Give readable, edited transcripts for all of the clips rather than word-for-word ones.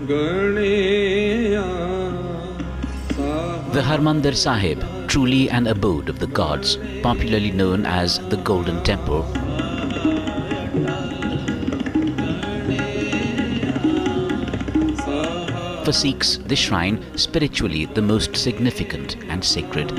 The Harmandir Sahib, truly an abode of the gods, popularly known as the Golden Temple, for Sikhs, the shrine spiritually the most significant and sacred.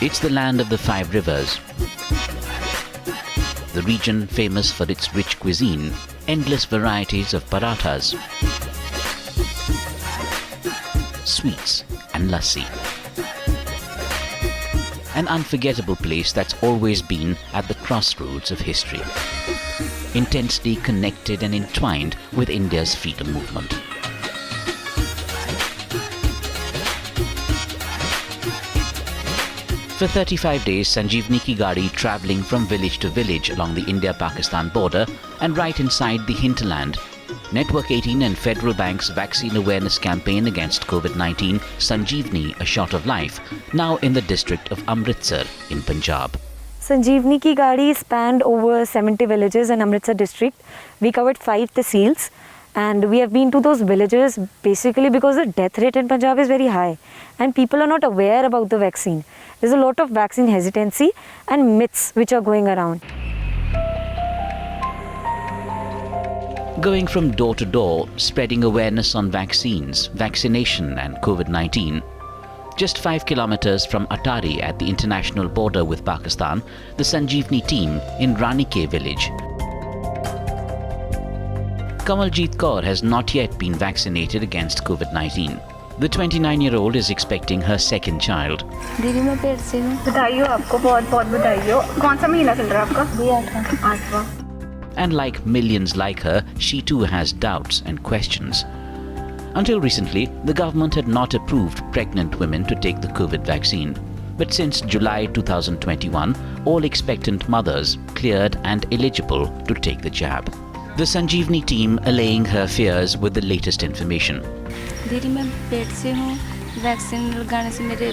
It's the land of the 5 rivers, the region famous for its rich cuisine, endless varieties of parathas, sweets and lassi. An unforgettable place that's always been at the crossroads of history, intensely connected and entwined with India's freedom movement. For 35 days, Sanjeevani ki Gaadi travelling from village to village along the India-Pakistan border and right inside the hinterland. Network 18 and Federal Bank's vaccine awareness campaign against COVID-19, Sanjeevani, a shot of life, now in the district of Amritsar in Punjab. Sanjeevani ki Gaadi spanned over 70 villages in Amritsar district. We covered 5 tehsils. And we have been to those villages basically because the death rate in Punjab is very high and people are not aware about the vaccine. There's a lot of vaccine hesitancy and myths which are going around. Going from door to door, spreading awareness on vaccines, vaccination and COVID-19. Just 5 kilometers from Atari at the international border with Pakistan, the Sanjeevani team in Ranike village. Kamaljeet Kaur has not yet been vaccinated against COVID-19. The 29-year-old is expecting her second child. दीदी मैं पेट से हूँ। बधाई हो आपको, बहुत बहुत बधाई हो। कौन सा महीना चल रहा है आपका? 8वां। And like millions like her, she too has doubts and questions. Until recently, the government had not approved pregnant women to take the COVID vaccine. But since July 2021, all expectant mothers cleared and eligible to take the jab. The Sanjeevani team allaying her fears with the latest information. दीदी मैं पेट से हूँ, vaccine लगाने से मेरे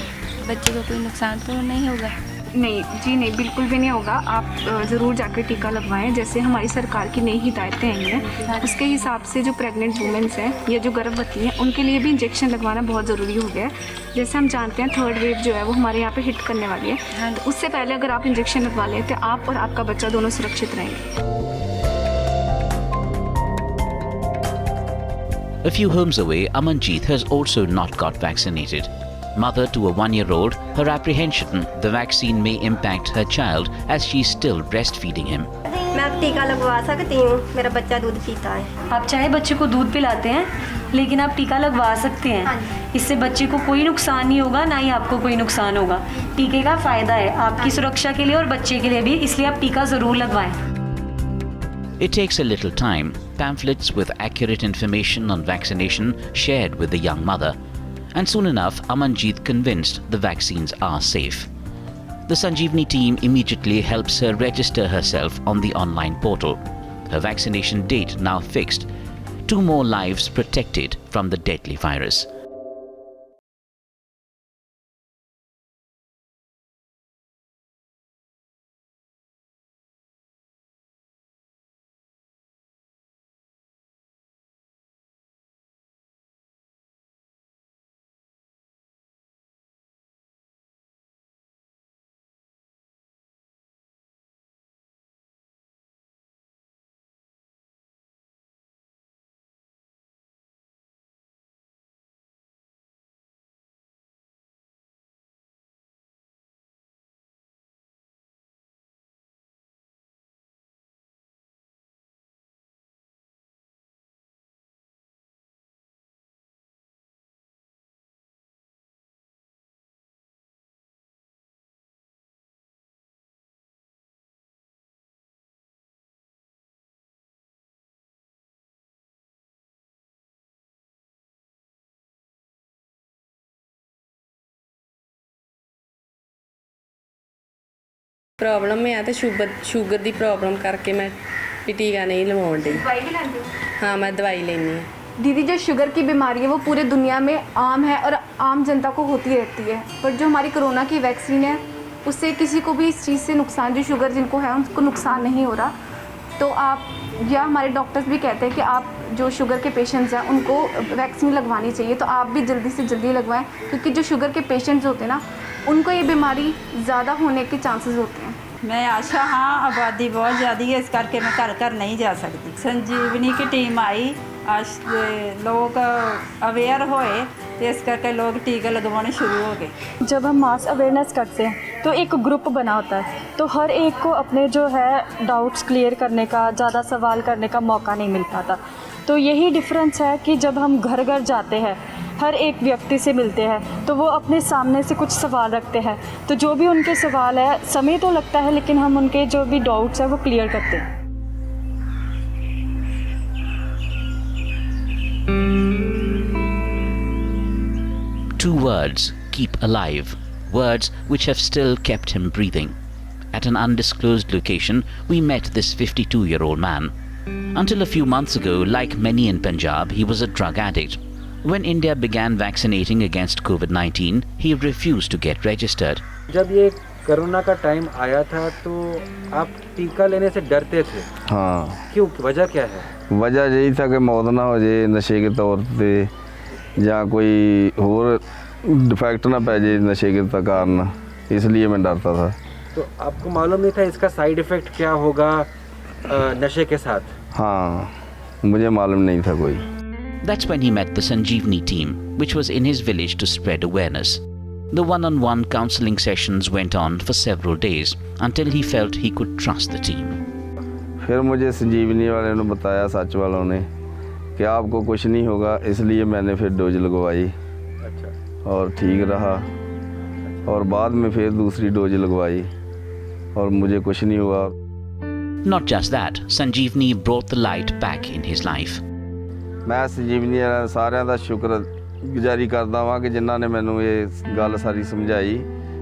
बच्चे को कोई नुकसान तो नहीं होगा? नहीं जी, नहीं, बिल्कुल भी नहीं होगा। आप ज़रूर जाकर टीका लगवाएं। जैसे हमारी सरकार की नई हिदायतें आई हैं, उसके हिसाब से जो प्रेग्नेंट वुमेंस हैं या जो गर्भवती हैं, उनके लिए भी इंजेक्शन लगवाना बहुत ज़रूरी हो गया है। जैसे हम जानते हैं 3rd वेव जो है वो हमारे यहाँ पे हिट करने वाली है, तो उससे पहले अगर आप इंजेक्शन लगवा लें तो आप और आपका बच्चा दोनों सुरक्षित रहेंगे। A few homes away, Amanjeet has also not got vaccinated. Mother to a 1-year-old, her apprehension the vaccine may impact her child as she's still breastfeeding him. मैं अब टीका लगवा सकती हूँ, मेरा बच्चा दूध पीता है। आप चाहे बच्चे को दूध पिलाते हैं, लेकिन आप टीका लगवा सकते हैं। इससे बच्चे को कोई नुकसान नहीं होगा, ना ही आपको कोई नुकसान होगा। टीके का फायदा है आपकी सुरक्षा के लिए और बच्चे के लिए भी, इसलिए आप टीका जरूर लगवाएं। It takes a little time. Pamphlets with accurate information on vaccination shared with the young mother. And soon enough, Amanjeet convinced the vaccines are safe. The Sanjeevani team immediately helps her register herself on the online portal. Her vaccination date now fixed. 2 more lives protected from the deadly virus. Problem है तो sugar दी problem करके मैं टीका नहीं लवाउण दी। दवाई भी लेंदे हो? हाँ मैं दवाई लेनी है। दीदी जो शुगर की बीमारी है वो पूरे दुनिया में आम है और आम जनता को होती रहती है, पर जो हमारी कोरोना की वैक्सीन है उससे किसी को भी इस चीज़ से नुकसान, जो शुगर जिनको है उनको नुकसान नहीं हो रहा। तो आप या हमारे डॉक्टर्स भी कहते हैं कि आप जो शुगर के पेशेंट्स हैं उनको वैक्सीन लगवानी चाहिए, तो आप भी जल्दी से जल्दी लगवाएं, क्योंकि जो शुगर के पेशेंट्स होते हैं ना उनको ये बीमारी ज़्यादा होने के चांसेस होते हैं। मैं आशा हाँ, आबादी बहुत ज़्यादा है, इस करके मैं घर घर नहीं जा सकती। संजीवनी की टीम आई, आज लोग अवेयर होए, इस करके लोग टीके लगवाने शुरू हो गए। जब हम मास अवेयरनेस करते हैं तो एक ग्रुप बना होता है, तो हर एक को अपने जो है डाउट्स क्लियर करने का, ज़्यादा सवाल करने का मौका नहीं मिल पाता। तो यही डिफरेंस है कि जब हम घर घर जाते हैं, हर एक व्यक्ति से मिलते हैं, तो वो अपने सामने से कुछ सवाल रखते हैं, तो जो भी उनके सवाल है, समय तो लगता है लेकिन हम उनके जो भी डाउट्स हैं वो क्लियर करते हैं। Two words, keep alive, words which have still kept him breathing. At an undisclosed location, we met this 52-year-old man. Until a few months ago, like many in Punjab, he was a drug addict. When India began vaccinating against COVID-19, he refused to get registered. जब ये corona का time आया था तो आप टीका लेने से डरते थे? हाँ। क्यों, वजह क्या है? वजह यही था कि मौत ना हो जाए नशे के तौर पे, या कोई और डिफेक्ट ना पै जाए नशे के कारण, इसलिए मैं डरता था। तो आपको मालूम नहीं था इसका साइड इफ़ेक्ट क्या होगा नशे के साथ? हाँ, मुझे मालूम नहीं था कोई। That's when he met the Sanjeevani team, which was in his village to spread awareness. The one-on-one counseling sessions went on for several days until he felt he could trust the team. फिर मुझे संजीवनी वाले ने बताया, सच वालों ने, कि आपको कुछ नहीं होगा, इसलिए मैंने फिर डोज लगवाई। अच्छा। और ठीक रहा, और बाद में फिर दूसरी डोज लगवाई और मुझे कुछ नहीं हुआ। Not just that, Sanjeevani brought the light back in his life. मैं संजीवनी साਰਿਆਂ ਦਾ ਸ਼ੁਕਰਗੁਜ਼ਾਰੀ ਕਰਦਾ ਹਾਂ कि जिन्होंने मैनू ये गल सारी समझाई,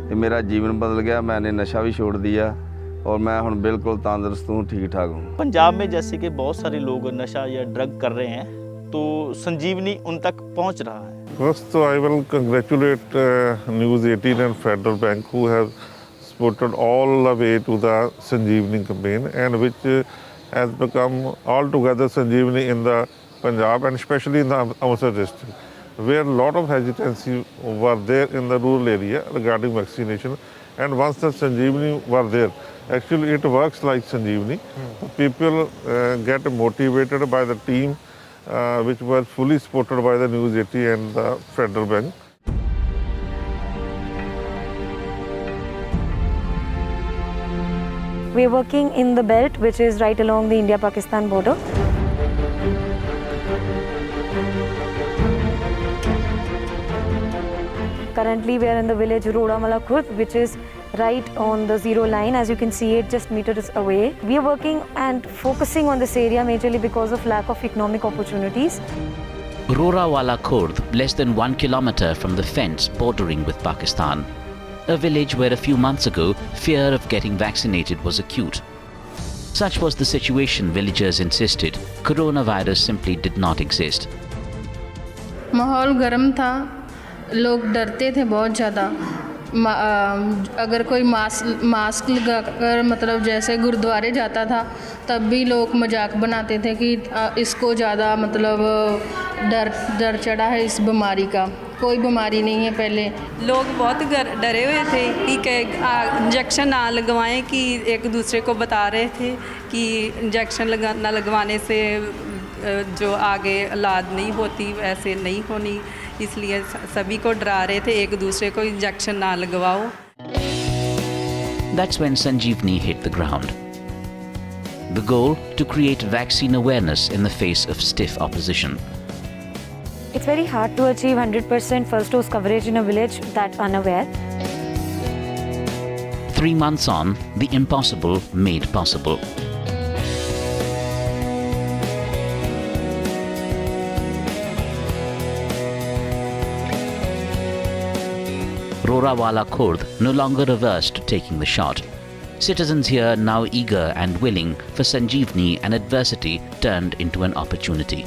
कि मेरा जीवन बदल गया, मैंने नशा भी छोड़ दिया और मैं हुण बिल्कुल तंदुरुस्त हूँ, ठीक ठाक हूँ। पंजाब में जैसे कि बहुत सारे लोग नशा या ड्रग कर रहे हैं, तो संजीवनी उन तक पहुँच रहा है। First, I will congratulate News 18 and Federal Bank who have supported all the way to the Sanjeevani campaign, and which has become altogether Sanjeevani in the Punjab and especially in the Amritsar district, where a lot of hesitancy were there in the rural area regarding vaccination. And once the Sanjeevani were there, actually it works like Sanjeevani. People get motivated by the team, which was fully supported by the News 18 and the Federal Bank. We are working in the belt, which is right along the India-Pakistan border. Currently, we are in the village Rodamala Khurd, which is right on the zero line. As you can see, it just meters away. We are working and focusing on this area majorly because of lack of economic opportunities. Rorawala Khurd, less than 1 kilometer from the fence bordering with Pakistan. A village where a few months ago, fear of getting vaccinated was acute. Such was the situation, villagers insisted. Coronavirus simply did not exist. माहौल गर्म था, लोग डरते थे बहुत ज़्यादा। अगर कोई मास्क लगाकर मतलब जैसे गुरुद्वारे जाता था, तब भी लोग मजाक बनाते थे कि इसको ज़्यादा मतलब डर चढ़ा है इस बीमारी का। कोई बीमारी नहीं है। पहले लोग बहुत डरे हुए थे कि इंजेक्शन ना लगवाएं, कि एक दूसरे को बता रहे थे कि इंजेक्शन ना लगवाने से जो आगे औलाद नहीं होती वैसे नहीं होनी, इसलिए सभी को डरा रहे थे, एक दूसरे को इंजेक्शन ना लगवाओ। That's when Sanjeevani hit the ground. The goal, to create vaccine awareness in the face of stiff opposition. It's very hard to achieve 100% first dose coverage in a village that unaware. 3 months on, the impossible made possible. Rorawala Khurd no longer averse to taking the shot. Citizens here now eager and willing for Sanjeevani, and adversity turned into an opportunity.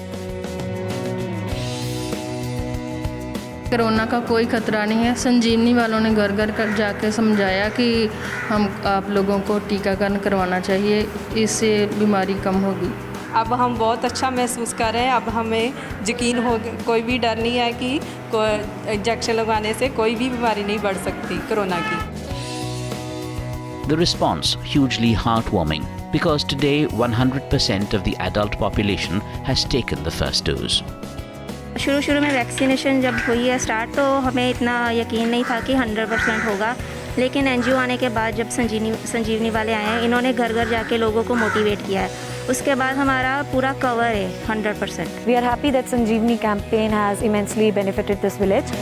Corona का कोई खतरा नहीं है। संजीवनी वालों ने घर घर कर जाके समझाया कि हम आप लोगों को टीकाकरण करवाना चाहिए, इससे बीमारी कम होगी। अब हम बहुत अच्छा महसूस कर रहे हैं। अब हमें यकीन हो, कोई भी डर नहीं है कि इंजेक्शन लगवाने से कोई भी बीमारी नहीं बढ़ सकती कोरोना की। The response hugely heartwarming because today 100% of the adult population has taken the first dose. शुरू में वैक्सीनेशन जब हुई है स्टार्ट तो हमें इतना यकीन नहीं था कि 100% होगा, लेकिन एनजीओ आने के बाद जब संजीवनी वाले आए हैं, इन्होंने घर घर जाके लोगों को मोटिवेट किया है, उसके बाद हमारा पूरा कवर है 100%. We are happy that Sanjeevani campaign has immensely benefited this village.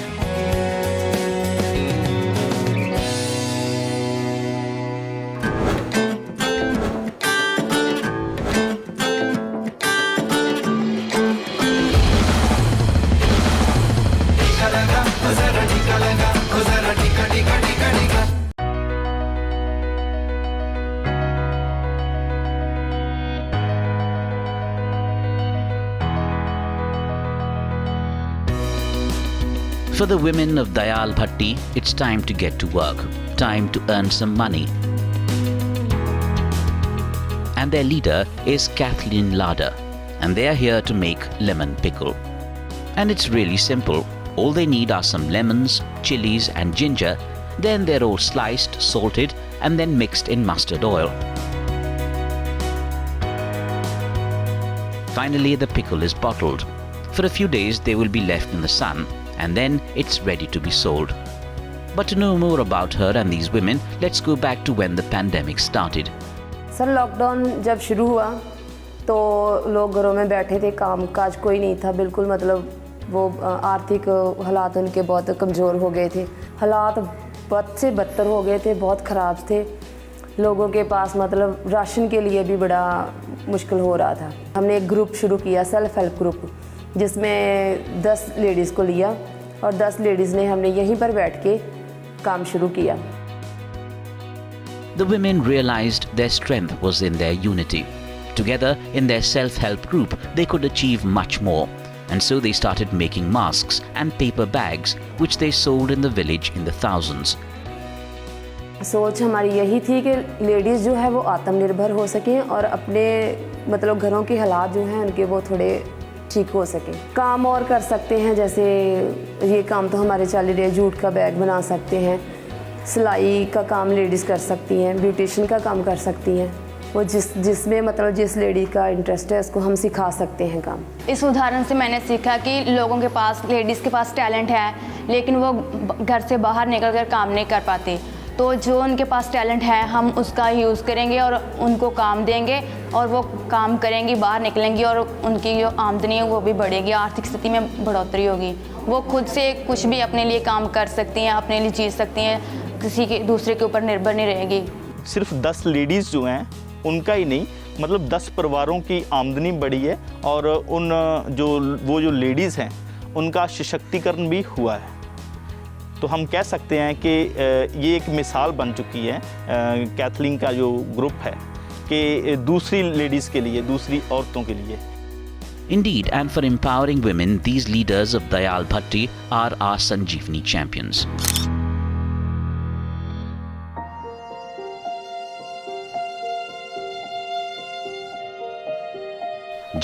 For the women of Dayal Bhatti, it's time to get to work, time to earn some money. And their leader is Kathleen Lada, and they are here to make lemon pickle. And it's really simple. All they need are some lemons, chilies and ginger, then they're all sliced, salted and then mixed in mustard oil. Finally, the pickle is bottled. For a few days they will be left in the sun, and then it's ready to be sold. But to know more about her and these women, let's go back to when the pandemic started. Sir lockdown जब शुरू हुआ तो लोग घरों में बैठे थे, काम काज कोई नहीं था बिल्कुल, मतलब वो आर्थिक हालात उनके बहुत कमज़ोर हो गए थे, हालात बद से बदतर हो गए थे, बहुत ख़राब थे। लोगों के पास मतलब राशन के लिए भी बड़ा मुश्किल हो रहा था। हमने एक ग्रुप शुरू किया, सेल्फ हेल्प ग्रुप, जिसमें 10 लेडीज़ को लिया और 10 लेडीज़ ने हमने यहीं पर बैठ के काम शुरू किया। The women realized their strength was in their unity. Together in their self-help group, they could achieve much more. And so they started making masks and paper bags, which they sold in the village in the thousands. सोच हमारी यही थी कि ladies जो है वो आत्मनिर्भर हो सकें और अपने मतलब घरों के हालात जो हैं उनके वो थोड़े ठीक हो सके। काम और कर सकते हैं, जैसे ये काम तो हमारे चल रहे, जूट का बैग बना सकते हैं, सिलाई का काम लेडीज़ कर सकती हैं, ब्यूटिशियन का काम कर सकती हैं, वो जिसमें मतलब जिस लेडी का इंटरेस्ट है उसको हम सिखा सकते हैं काम। इस उदाहरण से मैंने सीखा कि लोगों के पास, लेडीज़ के पास टैलेंट है, लेकिन वो घर से बाहर निकल कर काम नहीं कर पाते, तो जो उनके पास टैलेंट है हम उसका यूज़ करेंगे और उनको काम देंगे और वो काम करेंगी, बाहर निकलेंगी और उनकी जो आमदनी है वो भी बढ़ेगी, आर्थिक स्थिति में बढ़ोतरी होगी, वो खुद से कुछ भी अपने लिए काम कर सकती हैं, अपने लिए जी सकती हैं, किसी के दूसरे के ऊपर निर्भर नहीं रहेगी। सिर्फ 10 लेडीज़ जो हैं उनका ही नहीं, मतलब 10 परिवारों की आमदनी बढ़ी है और वो जो लेडीज़ हैं उनका सशक्तिकरण भी हुआ है। तो हम कह सकते हैं कि ये एक मिसाल बन चुकी है कैथलीन का जो ग्रुप है कि दूसरी लेडीज़ के लिए, दूसरी औरतों के लिए। Indeed, and for empowering women, these leaders of Dayal Bhatti are our Sanjeevani champions.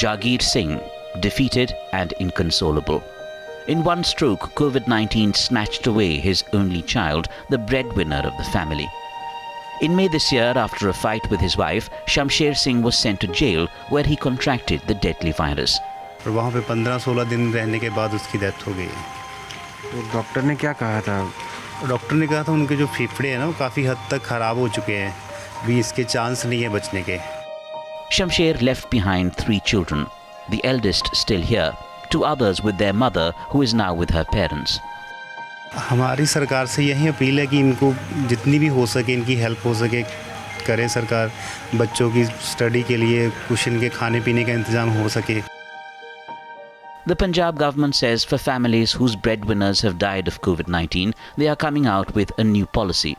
Jagir Singh, defeated and inconsolable. In one stroke, COVID-19 snatched away his only child, the breadwinner of the family. In May this year, after a fight with his wife, Shamsher Singh was sent to jail where he contracted the deadly virus. और वहाँ पे 15-16 दिन रहने के बाद उसकी death हो गई। तो डॉक्टर ने क्या कहा था? डॉक्टर ने कहा था उनके जो फेफड़े हैं ना वो काफ़ी हद तक ख़राब हो चुके हैं, भी इसके चांस नहीं है बचने के। Shamsher left behind 3 children, the eldest still here, 2 others with their mother who is now with her parents. हमारी सरकार से यही अपील है कि इनको जितनी भी हो सके इनकी हेल्प हो सके करे सरकार, बच्चों की स्टडी के लिए कुछ इनके खाने पीने का इंतजाम हो सके। The Punjab government says for families whose breadwinners have died of COVID-19, they are coming out with a new policy.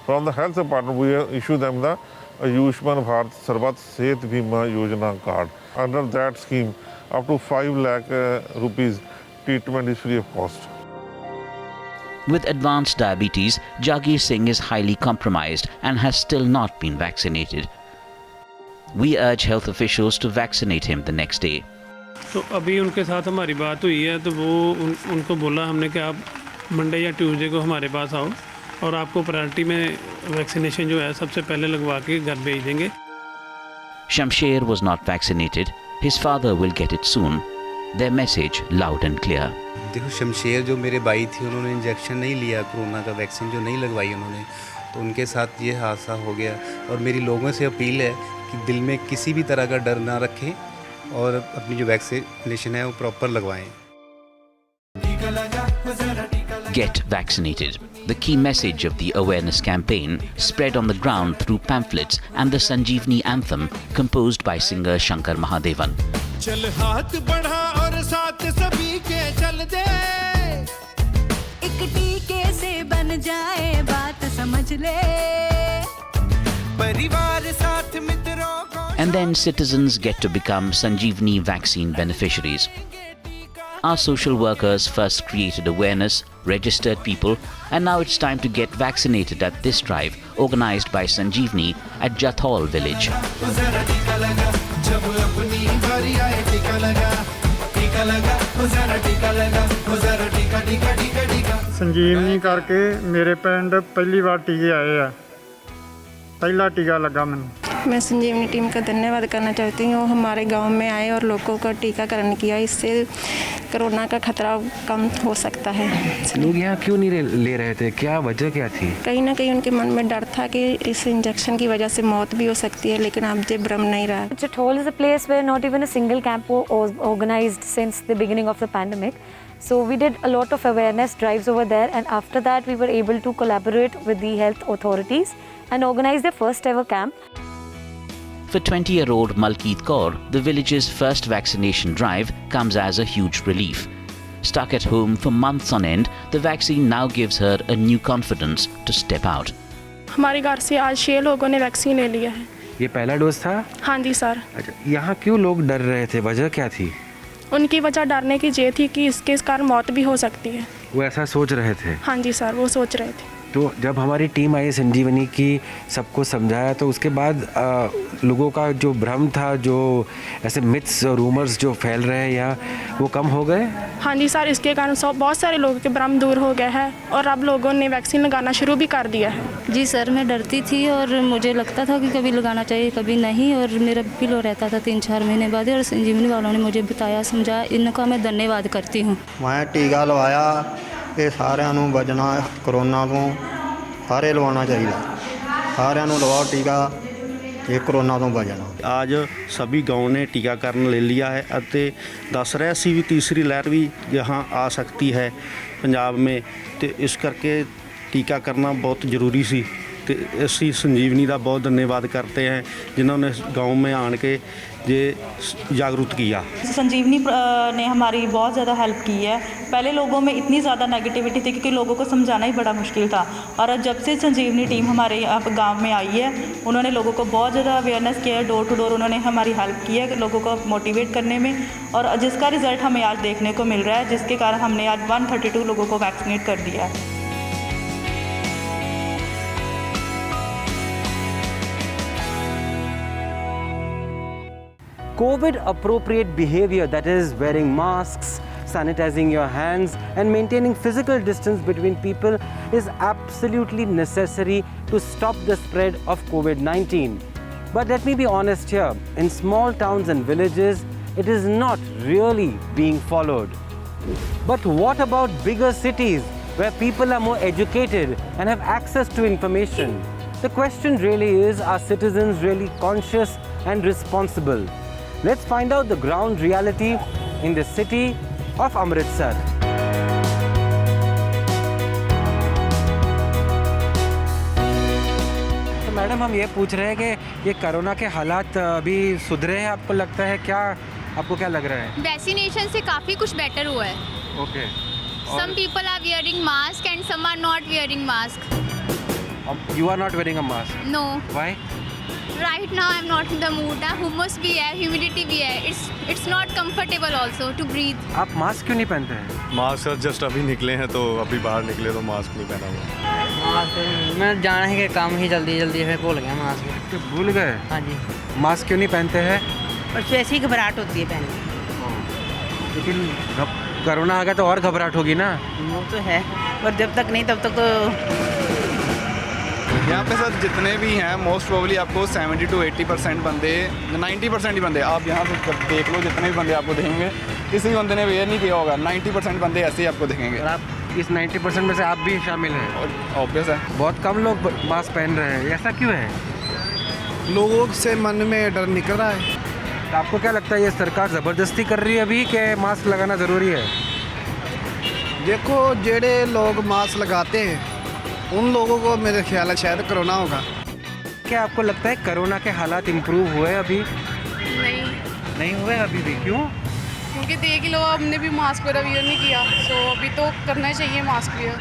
From the health department, we issue them the Ayushman Bharat Sarvat Sehat Bima Yojana card. Under that scheme, up to 5 lakh rupees treatment is free of cost. With advanced diabetes, Jagir Singh is highly compromised and has still not been vaccinated. We urge health officials to vaccinate him the next day. तो अभी उनके साथ हमारी बात हुई है, तो वो उनको बोला हमने कि आप मंडे या ट्यूसडे को हमारे पास आओ और आपको प्रायोरिटी में वैक्सीनेशन जो है सबसे पहले लगवा के घर भेज देंगे. Shamsher was not vaccinated. His father will get it soon. Their message loud and clear. देखो शमशेर जो मेरे भाई थे उन्होंने इंजेक्शन नहीं लिया, कोरोना का वैक्सीन जो नहीं लगवाई उन्होंने, तो उनके साथ ये हादसा हो गया. और मेरी लोगों से अपील है कि दिल में किसी भी तरह का डर ना रखें और अपनी जो वैक्सीनेशन है वो प्रॉपर लगवाएं. Get vaccinated. The key message of the awareness campaign, spread on the ground through pamphlets and the Sanjeevani anthem composed by singer Shankar Mahadevan. चल हाथ बढ़ा और साथ सभी के चल दे, एक टीके से बन जाए बात समझ ले, परिवार साथ मित्रों को. And then citizens get to become Sanjeevani vaccine beneficiaries. Our social workers first created awareness, registered people, and now it's time to get vaccinated at this drive organized by Sanjeevani at Jathol village. संजीवनी करके मेरे पिंड पहली बार टीके आए हैं, पहला टीका लगा मैंने. मैं संजीवनी टीम का धन्यवाद करना चाहती हूँ. हमारे गांव में आए और लोगों का टीकाकरण किया, इससे कोरोना का खतरा कम हो सकता है. लोग यहाँ क्यों नहीं ले रहे थे, क्या वजह क्या थी? कहीं ना कहीं उनके मन में डर था कि इस इंजेक्शन की वजह से मौत भी हो सकती है, लेकिन अब ये भ्रम नहीं रहा. Jathol is a place where not even a single camp was organized since the beginning of the pandemic. So we did a lot of awareness drives over there, and after that we were able to collaborate with the health authorities and organize their first ever camp. For 20-year-old Malkeet Kaur, the village's first vaccination drive comes as a huge relief. Stuck at home for months on end, the vaccine now gives her a new confidence to step out. हमारे घर से आज 6 लोगों ने vaccine ले लिया है. ये पहला डोज था? हाँ जी सर. अच्छा, यहाँ क्यों लोग डर रहे थे, वजह क्या थी? उनकी वजह डरने की ये थी कि इसके कारण मौत भी हो सकती है. वो ऐसा सोच रहे थे? हाँ जी सर, वो सोच रहे थे. तो जब हमारी टीम आई संजीवनी की, सबको समझाया, तो उसके बाद लोगों का जो भ्रम था, जो ऐसे मिथ्स और रूमर्स जो फैल रहे हैं यहाँ, वो कम हो गए? हाँ जी सर, इसके कारण बहुत सारे लोगों के भ्रम दूर हो गए हैं और अब लोगों ने वैक्सीन लगाना शुरू भी कर दिया है. जी सर, मैं डरती थी और मुझे लगता था कि कभी लगाना चाहिए कभी नहीं, और मेरा पिल हो रहता था 3-4 महीने बाद, और संजीवनी वालों ने मुझे बताया, समझाया, इनका मैं धन्यवाद करती हूँ. मैं टीका लवाया, ये सारिਆਂ ਨੂੰ ਬਚਣਾ कोरोना ਤੋਂ, ਸਾਰੇ ਲਵਾਉਣਾ ਚਾਹੀਦਾ, ਸਾਰਿਆਂ ਨੂੰ ਲਵਾਓ टीका, ये कोरोना ਤੋਂ ਬਚਣਾ. आज सभी गाँव ने टीकाकरण ले लिया है ਅਤੇ ਦੱਸ ਰਿਹਾ ਸੀ ਵੀ तीसरी लहर भी यहाँ आ सकती है पंजाब में, तो इस करके टीका करना बहुत ज़रूरी सी. तो ਅਸੀਂ संजीवनी का बहुत धन्यवाद करते हैं जिन्होंने गाँव में आन के ये जागरूक किया. संजीवनी ने हमारी बहुत ज़्यादा हेल्प की है. पहले लोगों में इतनी ज़्यादा नेगेटिविटी थी क्योंकि लोगों को समझाना ही बड़ा मुश्किल था, और जब से संजीवनी टीम हमारे गांव में आई है, उन्होंने लोगों को बहुत ज़्यादा अवेयरनेस किया है. डोर टू डोर उन्होंने हमारी हेल्प की है लोगों को मोटिवेट करने में, और जिसका रिज़ल्ट हमें आज देखने को मिल रहा है, जिसके कारण हमने आज 132 लोगों को वैक्सीनेट कर दिया है. COVID appropriate behavior, that is wearing masks, sanitizing your hands and maintaining physical distance between people, is absolutely necessary to stop the spread of COVID-19. But let me be honest here, in small towns and villages, it is not really being followed. But what about bigger cities where people are more educated and have access to information? The question really is, are citizens really conscious and responsible? Let's find out the ground reality in the city of Amritsar. तो madam, हम ये पूछ रहे हैं कि ये corona के हालात अभी सुधरे हैं, आपको लगता है? क्या आपको क्या लग रहा है? वैक्सीनेशन से काफ़ी कुछ बेटर हुआ है. Okay. Some people are wearing mask and some are not wearing mask. You are not wearing a mask? No. Why? Right now I'm not in the mood. Hummus भी है, humidity भी है. It's not comfortable also to breathe. आप mask क्यों नहीं पहनते हैं? Mask just अभी निकले हैं तो अभी बाहर निकले तो मास्क नहीं पहना हुआ। मास्क मैं जाना है कि काम ही जल्दी फिर भूल गया मास्क। तो भूल गए? हाँ जी। मास्क क्यों नहीं पहनते हैं? बस ऐसी घबराहट होती है पहनने। लेकिन कोरोना आ गया तो और घबराहट होगी ना? वो तो है, पर जब तक नहीं तब तक तो यहाँ पे सर जितने भी हैं मोस्ट प्रोबेबली आपको 70 to 80% बंदे, 90% ही बंदे, आप यहाँ पे देख लो जितने भी बंदे आपको देखेंगे, किसी बंदे ने वेयर नहीं किया होगा, 90% बंदे ऐसे ही आपको दिखेंगे। और आप इस 90% में से आप भी शामिल हैं? ऑब्वियस है। बहुत कम लोग मास्क पहन रहे हैं, ऐसा क्यों है? लोगों से मन में डर निकल रहा है। तो आपको क्या लगता है ये सरकार ज़बरदस्ती कर रही है अभी कि मास्क लगाना ज़रूरी है? देखो जेड़े लोग मास्क लगाते हैं उन लोगों को मेरे ख्याल है शायद कोरोना होगा। क्या आपको लगता है कोरोना के हालात इम्प्रूव हुए अभी? नहीं हुए अभी भी, क्यों? क्योंकि देख ही लो, हमने भी मास्क वगैरह वियर नहीं किया, तो अभी तो करना चाहिए mask wear.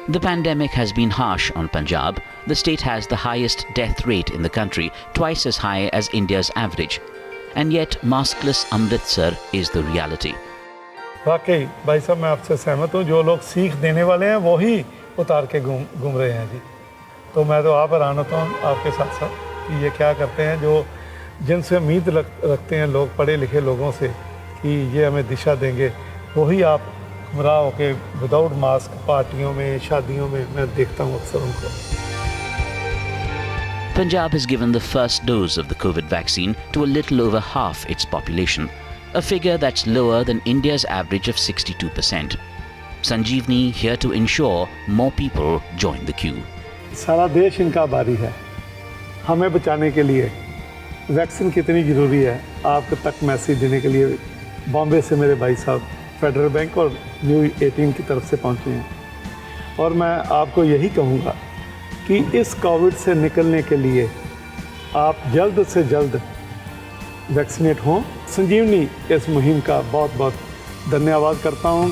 The pandemic has been harsh on Punjab. The state has the highest death rate in the country, twice as high as India's average. And yet, maskless Amritsar is the reality. वाकई भाई साहब मैं आपसे सहमत हूँ, जो लोग सीख देने वाले हैं वो ही उतार के घूम रहे हैं जी। तो मैं तो आप हैरान होता हूँ आपके साथ साथ कि ये क्या करते हैं, जो जिनसे उम्मीद रखते हैं लोग, पढ़े लिखे लोगों से कि ये हमें दिशा देंगे, वही आप गुमराह होके विदाउट मास्क पार्टियों में, शादियों में मैं देखता हूँ अक्सर उनको। Punjab has given the first dose of the COVID vaccine to a little over half its population, a figure that's lower than India's average of 62%. Sanjeevani here to ensure more people join the queue. सारा देश इनका आभारी है हमें बचाने के लिए। Vaccine कितनी ज़रूरी है आप तक मैसेज देने के लिए बॉम्बे से मेरे भाई साहब फेडरल बैंक और न्यू 18 की तरफ से पहुँचे हैं। और मैं आपको यही कहूँगा कि इस कोविड से निकलने के लिए आप जल्द से जल्द वैक्सीनेट हों। संजीवनी इस मुहिम का बहुत बहुत धन्यवाद करता हूँ।